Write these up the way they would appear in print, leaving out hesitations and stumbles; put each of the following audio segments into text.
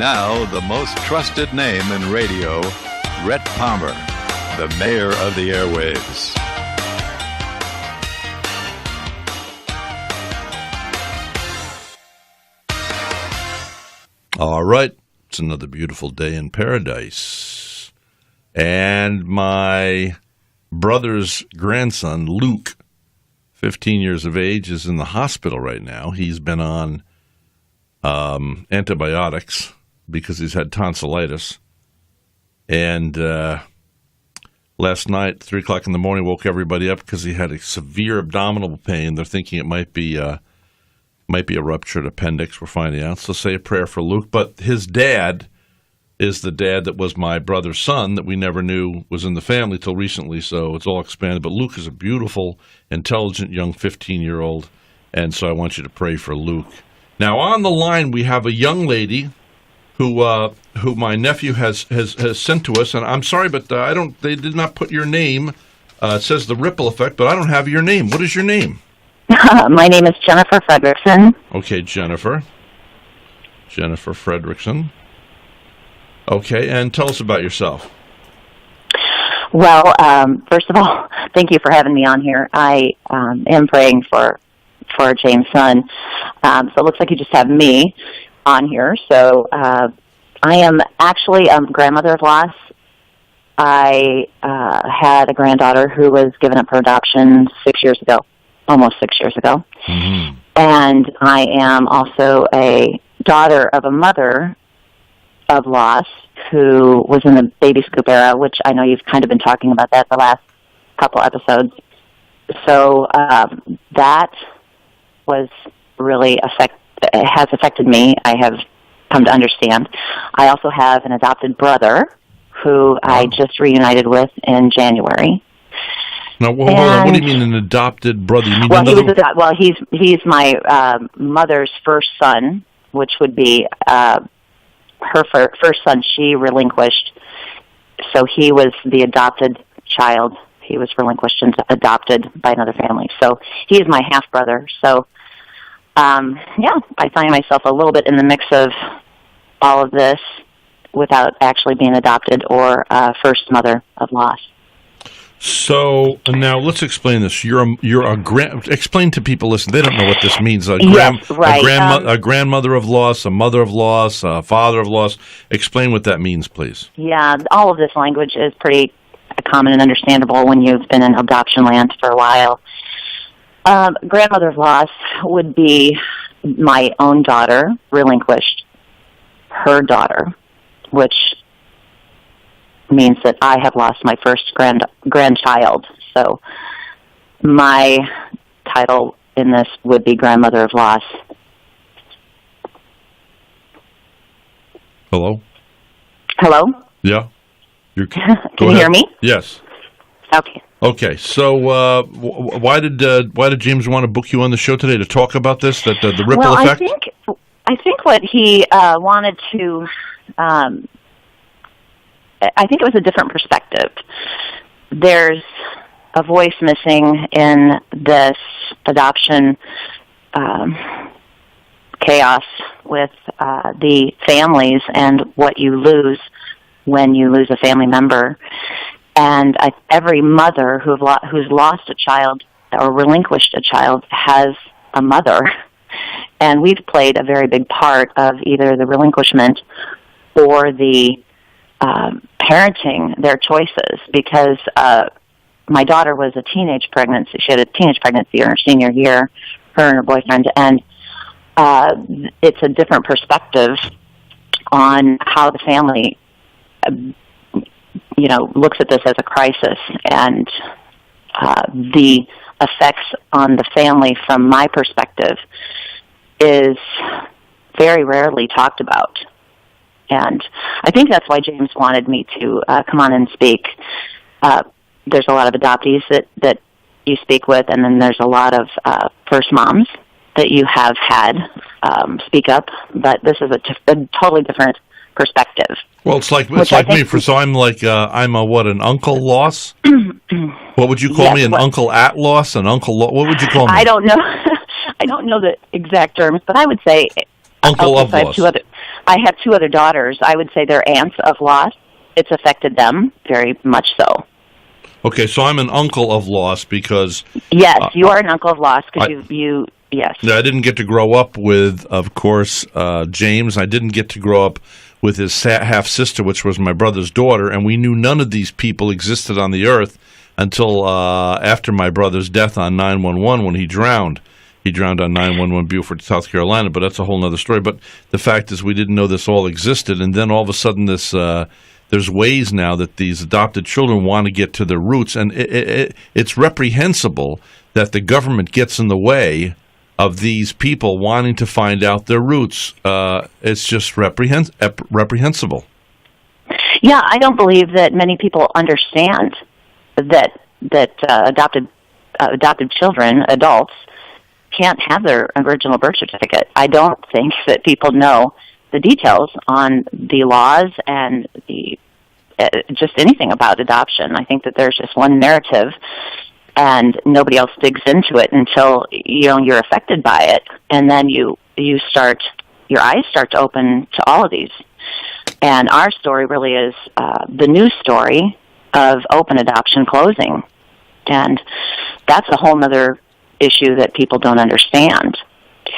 Now, the most trusted name in radio, Rhett Palmer, the mayor of the airwaves. All right. It's another beautiful day in paradise. And my brother's grandson, Luke, 15 years of age, is in the hospital right now. He's been on antibiotics because he's had tonsillitis. And last night, 3 o'clock in the morning, woke everybody up because he had a severe abdominal pain. They're thinking it might be a ruptured appendix. We're finding out. So say a prayer for Luke. But his dad is the dad that was my brother's son that we never knew was in the family till recently. So it's all expanded. But Luke is a beautiful, intelligent young 15-year-old. And so I want you to pray for Luke. Now, on the line, we have a young lady who my nephew has sent to us. And I'm sorry, but they did not put your name. It says the Ripple Effect, but I don't have your name. What is your name? My name is Jennifer Fredericksen. Okay, Jennifer Fredericksen. Okay, and tell us about yourself. Well, first of all, thank you for having me on here. I am praying for James' son. So it looks like you just have me on here. So I am actually a grandmother of loss. I had a granddaughter who was given up for adoption 6 years ago. Almost 6 years ago. Mm-hmm. And I am also a daughter of a mother of loss who was in the baby scoop era, which I know you've kind of been talking about that the last couple episodes. So that was really has affected me. I have come to understand. I also have an adopted brother who I just reunited with in January. Now, hold on. What do you mean an adopted brother? You mean he's my mother's first son, which would be her first son. She relinquished, so he was the adopted child. He was relinquished and adopted by another family. So he is my half brother. So, I find myself a little bit in the mix of all of this without actually being adopted or first mother of loss. So now let's explain this. Explain to people. Listen, they don't know what this means. A grandmother of loss, a mother of loss, a father of loss. Explain what that means, please. Yeah, all of this language is pretty common and understandable when you've been in adoption land for a while. Grandmother of loss would be my own daughter relinquished her daughter, which means that I have lost my first grandchild. So my title in this would be grandmother of loss. Hello? Yeah. Can you hear me? Yes. Okay. So why did James want to book you on the show today to talk about this? The ripple effect. I think what he wanted to. I think it was a different perspective. There's a voice missing in this adoption chaos with the families and what you lose when you lose a family member. And every mother who's lost a child or relinquished a child has a mother. And we've played a very big part of either the relinquishment or the parenting their choices, because my daughter was a teenage pregnancy. She had a teenage pregnancy in her senior year, her and her boyfriend, and it's a different perspective on how the family, looks at this as a crisis, and the effects on the family from my perspective is very rarely talked about. And I think that's why James wanted me to come on and speak. There's a lot of adoptees that you speak with, and then there's a lot of first moms that you have had speak up. But this is a totally different perspective. Well, it's like me. So I'm an uncle loss? What would you call me? An uncle at loss? An uncle loss? What would you call me? I don't know. I don't know the exact terms, but I would say uncle of loss. I have two other daughters. I would say they're aunts of loss. It's affected them very much so. Okay, so I'm an uncle of loss because... Yes, you are an uncle of loss because you yes. I didn't get to grow up with, of course, James. I didn't get to grow up with his half-sister, which was my brother's daughter, and we knew none of these people existed on the earth until after my brother's death on 911 when he drowned. He drowned on 911 Beaufort, South Carolina, but that's a whole other story. But the fact is we didn't know this all existed, and then all of a sudden there's ways now that these adopted children want to get to their roots, and it's reprehensible that the government gets in the way of these people wanting to find out their roots. It's just reprehensible. Yeah, I don't believe that many people understand that adopted children, adults, can't have their original birth certificate. I don't think that people know the details on the laws and the just anything about adoption. I think that there's just one narrative, and nobody else digs into it until you're affected by it, and then your eyes start to open to all of these. And our story really is the news story of open adoption closing, and that's a whole other issue that people don't understand.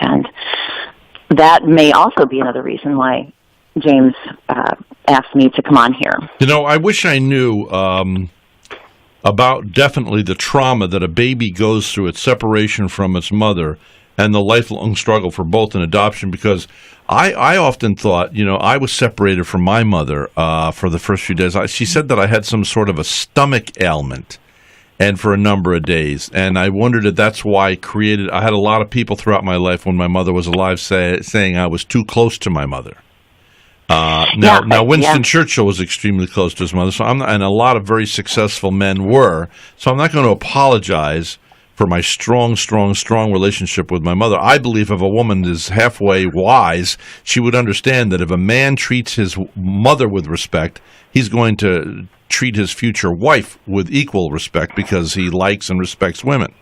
And that may also be another reason why James asked me to come on here. I wish I knew about definitely the trauma that a baby goes through at separation from its mother and the lifelong struggle for both in adoption, because I often thought, I was separated from my mother for the first few days. She said that I had some sort of a stomach ailment, and for a number of days. And I wondered if that's why I had a lot of people throughout my life when my mother was alive saying I was too close to my mother. Now, Winston Churchill was extremely close to his mother, and a lot of very successful men were. So I'm not going to apologize for my strong relationship with my mother. I believe if a woman is halfway wise, she would understand that if a man treats his mother with respect, he's going to treat his future wife with equal respect because he likes and respects women.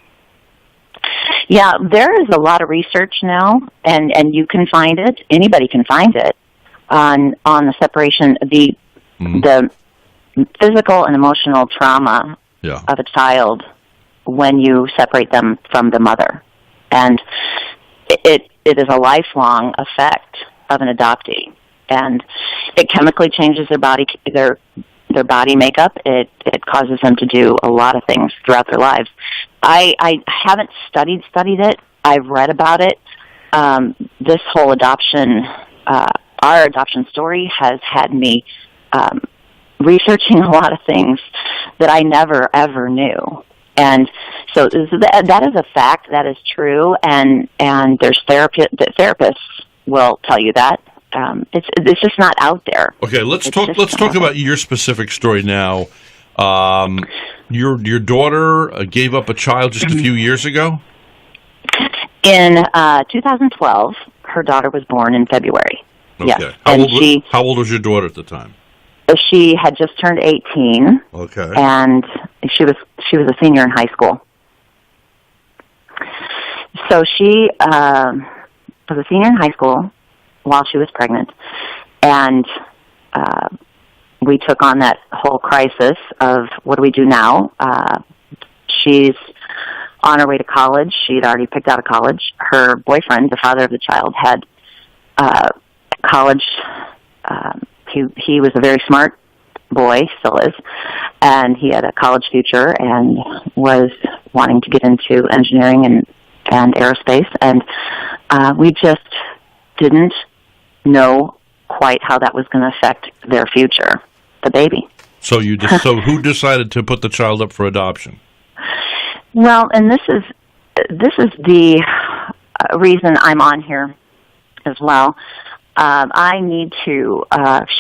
Yeah, there is a lot of research now, and you can find it. Anybody can find it on the separation, the physical and emotional trauma of a child when you separate them from the mother, and it is a lifelong effect of an adoptee, and it chemically changes their body makeup. It causes them to do a lot of things throughout their lives. I haven't studied it. I've read about it. This whole adoption, our adoption story has had me researching a lot of things that I never, ever knew. And so that is a fact, that is true, and there's therapists will tell you that. It's just not out there. Okay, let's talk about your specific story now. Your daughter gave up a child just a few years ago? In 2012, her daughter was born in February. Okay. Yes. How old was your daughter at the time? She had just turned 18. Okay. And she was a senior in high school. So she was a senior in high school while she was pregnant, and we took on that whole crisis of what do we do now. She's on her way to college. She had already picked out a college. Her boyfriend, the father of the child, had college. He was a very smart boy, still is, and he had a college future and was wanting to get into engineering and aerospace, and we just didn't know quite how that was going to affect their future, the baby. So who decided to put the child up for adoption? Well, and this is the reason I'm on here as well. I need to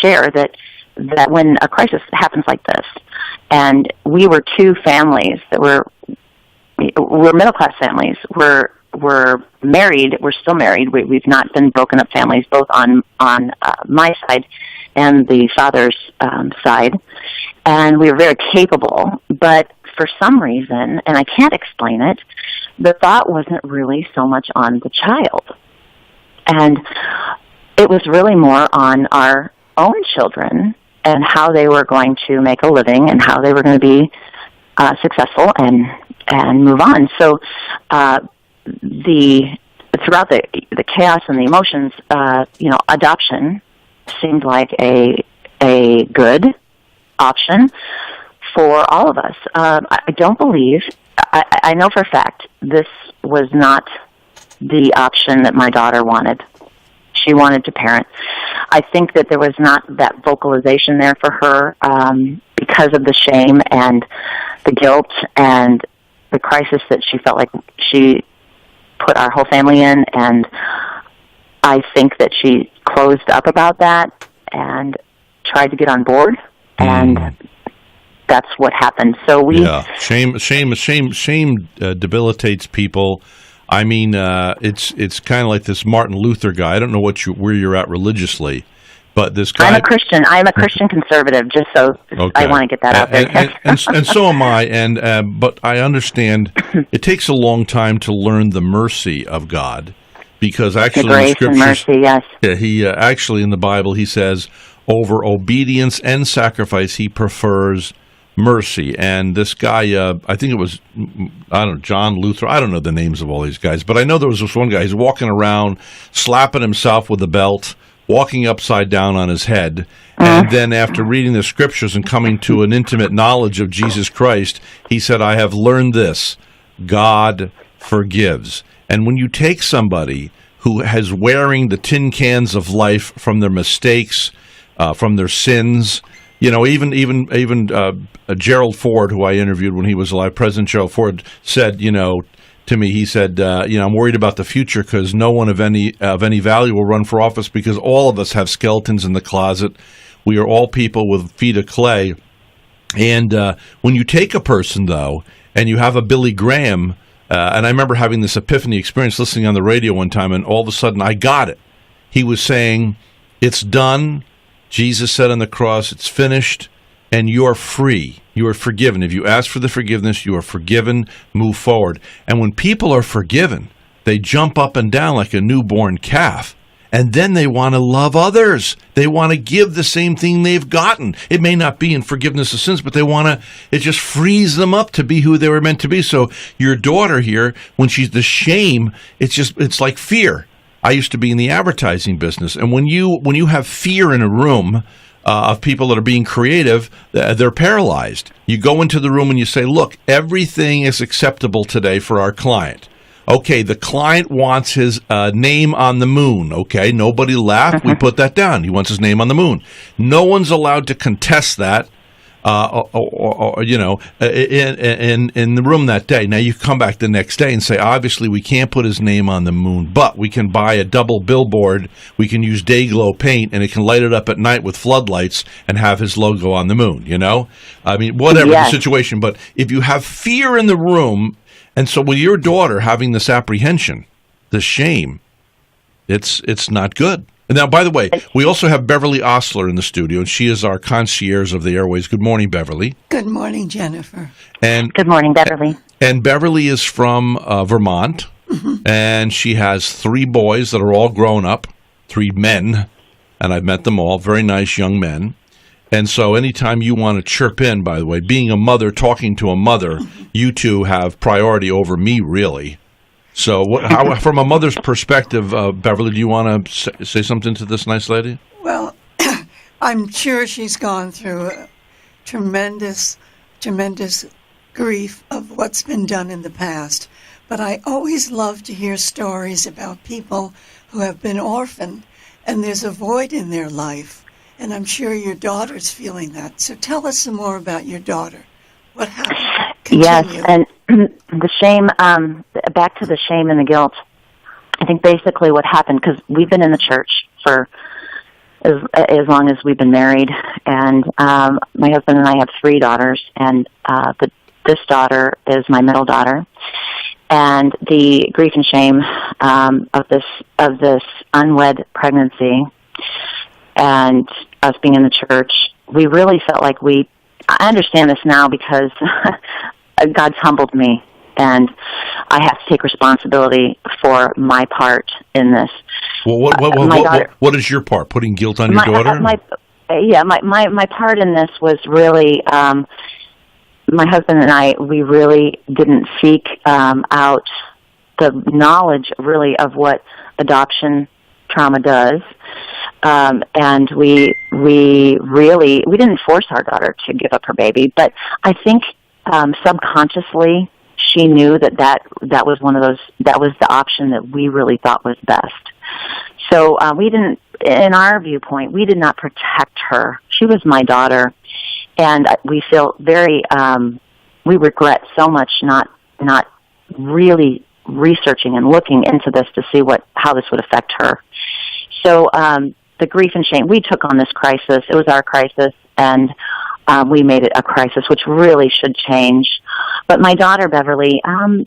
share that when a crisis happens like this, and we were two families that we're middle class families. We're married. We're still married. We've not been broken up families, both on my side and the father's side, and we were very capable. But for some reason, and I can't explain it, the thought wasn't really so much on the child. And it was really more on our own children and how they were going to make a living and how they were going to be successful and move on. So throughout the chaos and the emotions, adoption seemed like a good option for all of us. I don't believe, I know for a fact, this was not the option that my daughter wanted. She wanted to parent. I think that there was not that vocalization there for her because of the shame and the guilt and the crisis that she felt like she put our whole family in, and I think that she closed up about that and tried to get on board, and that's what happened. So shame debilitates people. I mean, it's kind of like this Martin Luther guy. I don't know where you're at religiously, but this guy. I'm a Christian. I'm a Christian conservative. Just so okay. I want to get that out there. and so am I. But I understand it takes a long time to learn the mercy of God, because actually the grace in Scripture, and mercy, yes. Yeah, he actually in the Bible he says over obedience and sacrifice he prefers mercy. And this guy, I think it was, John Luther. I don't know the names of all these guys, but I know there was this one guy. He's walking around, slapping himself with a belt, walking upside down on his head. And then after reading the Scriptures and coming to an intimate knowledge of Jesus Christ, he said, I have learned this: God forgives. And when you take somebody who is wearing the tin cans of life from their mistakes, from their sins, even Gerald Ford, who I interviewed when he was alive, President Gerald Ford said, to me, he said, I'm worried about the future because no one of any value will run for office because all of us have skeletons in the closet. We are all people with feet of clay. And when you take a person, though, and you have a Billy Graham, and I remember having this epiphany experience listening on the radio one time, and all of a sudden I got it. He was saying, it's done. Jesus said on the cross, it's finished, and you are free. You are forgiven. If you ask for the forgiveness, you are forgiven. Move forward. And when people are forgiven, they jump up and down like a newborn calf, and then they want to love others. They want to give the same thing they've gotten. It may not be in forgiveness of sins, but it just frees them up to be who they were meant to be. So your daughter here, when she's the shame, it's like fear. I used to be in the advertising business, and when you have fear in a room of people that are being creative, they're paralyzed. You go into the room and you say, look, everything is acceptable today for our client. Okay, the client wants his name on the moon. Okay, nobody laughed. We put that down. He wants his name on the moon. No one's allowed to contest that. In the room that day. Now you come back the next day and say, obviously we can't put his name on the moon, but we can buy a double billboard. We can use Dayglow paint, and it can light it up at night with floodlights and have his logo on the moon. I mean, whatever the situation. But if you have fear in the room, and so with your daughter having this apprehension, this shame, it's not good. And now, by the way, we also have Beverly Osler in the studio, and she is our concierge of the airways. Good morning, Beverly. Good morning, Jennifer. And good morning, Beverly. And Beverly is from Vermont, and she has 3 boys that are all grown up, 3 men, and I've met them all, very nice young men. And so anytime you want to chirp in, by the way, being a mother, talking to a mother, you two have priority over me, really. So from a mother's perspective, Beverly, do you want to say something to this nice lady? Well, I'm sure she's gone through a tremendous grief of what's been done in the past. But I always love to hear stories about people who have been orphaned, and there's a void in their life. And I'm sure your daughter's feeling that. So tell us some more about your daughter. What happened? Continue. Yes, and the shame, back to the shame and the guilt. I think basically what happened, because we've been in the church for as long as we've been married, and my husband and I have 3 daughters, and this daughter is my middle daughter. And the grief and shame of this unwed pregnancy and us being in the church, we really felt like I understand this now because God's humbled me, and I have to take responsibility for my part in this. Well, what is your part? Putting guilt on your daughter? My part in this was really my husband and I. We really didn't seek out the knowledge, really, of what adoption trauma does, and we didn't force our daughter to give up her baby, but I think subconsciously she knew that was that was the option that we really thought was best. So we didn't, in our viewpoint, we did not protect her. She was my daughter, and we feel very we regret so much not really researching and looking into this to see how this would affect her. So the grief and shame, we took on this crisis. It was our crisis, and we made it a crisis, which really should change. But my daughter, Beverly, I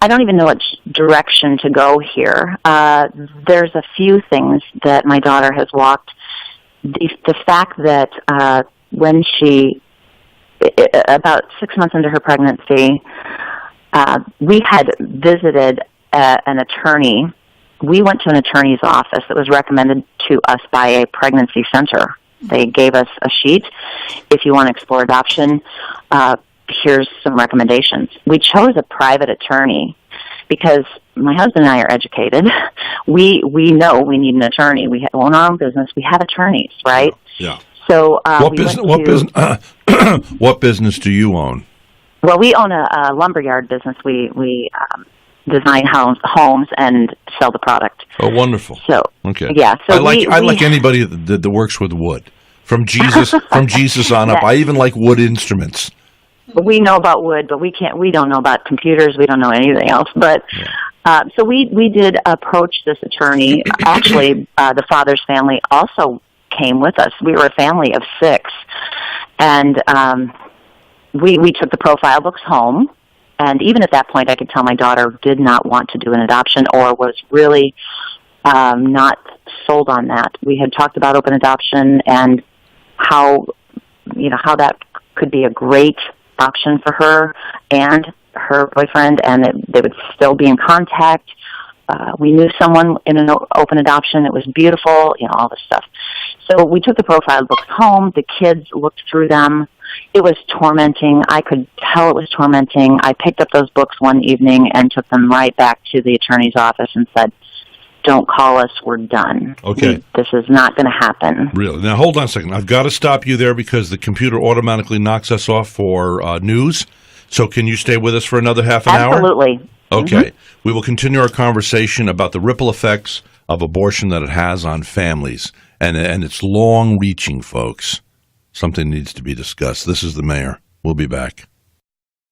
don't even know what direction to go here. There's a few things that my daughter has walked. The fact that when she, about 6 months into her pregnancy, we had visited an attorney. We went to an attorney's office that was recommended to us by a pregnancy center. They gave us a sheet. If you want to explore adoption, here's some recommendations. We chose a private attorney because my husband and I are educated. We know we need an attorney. We own our own business. We have attorneys, right? Yeah. So what business do you own? Well, we own a lumberyard business. We design homes and sell the product. Oh, wonderful. So okay, yeah. So I like anybody that works with wood. From Jesus on up. I even like wood instruments. We know about wood, but we don't know about computers. We don't know anything else. But so we did approach this attorney. Actually, the father's family also came with us. We were a family of 6, and we took the profile books home. And even at that point, I could tell my daughter did not want to do an adoption or was really not sold on that. We had talked about open adoption and how that could be a great option for her and her boyfriend, and that they would still be in contact. We knew someone in an open adoption. It was beautiful, all this stuff. So we took the profile books home. The kids looked through them. It was tormenting. I could tell it was tormenting. I picked up those books one evening and took them right back to the attorney's office and said, don't call us, we're done. Okay. This is not going to happen. Really? Now, hold on a second. I've got to stop you there because the computer automatically knocks us off for news. So can you stay with us for another half an hour? Absolutely. Okay. We will continue our conversation about the ripple effects of abortion that it has on families. And it's long-reaching, folks. Something needs to be discussed. This is the mayor. We'll be back.